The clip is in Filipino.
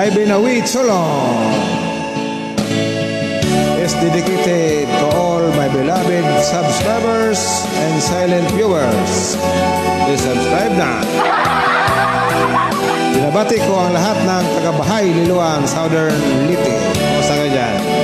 I've been a wheat so long. Is dedicated to all my beloved subscribers and silent viewers. Please subscribe na. Binabati ko ang lahat ng taga-Bahay, Liloan, Southern Leyte. Kumusta ka dyan?